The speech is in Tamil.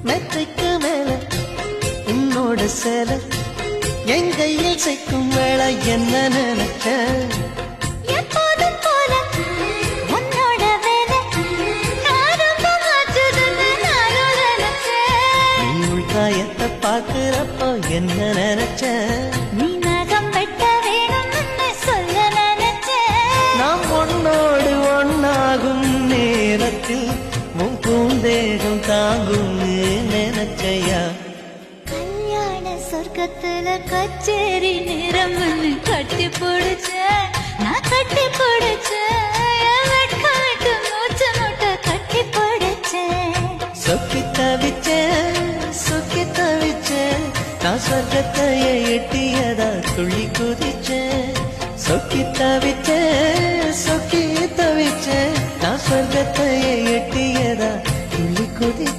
மெத்தைக்கு மேல உன்னோட சேல என் கையில் சேர்க்கும் வேளை என்ன நினைச்ச எப்போதும் போல உன்னோட வேலை ஆரம்பமாச்சுதுன்னு நானும் நினைச்சேன். நீ உள்காயத்தை பார்க்கிறப்போ என்ன நினைச்ச நீ நகம் வெட்ட வேணும்னு சொல்ல நினைச்சேன். நாம் ஒன்னோடு ஒன்னாகும் நேரத்தில் உன் பூந்தேகம் தாங்கும்னு நினைச்சையா கல்யாண சொர்க்கத்துல கச்சேரி நேரம்னு கட்டி பிடிச்ச நான் கட்டி பிடிச்சேன். என் வெட்கம் விட்டு மூச்சு முட்டை கட்டி பிடிச்சேன். சொக்கி தவிச்சேன் நான் சொர்க்கத்தையே எட்டியதா துள்ளி குதிச்சேன் சொக்கி தவிச்சேன் நான் சொர்க்கத்தையே எட்டியதா துள்ளி குதிச்சேன்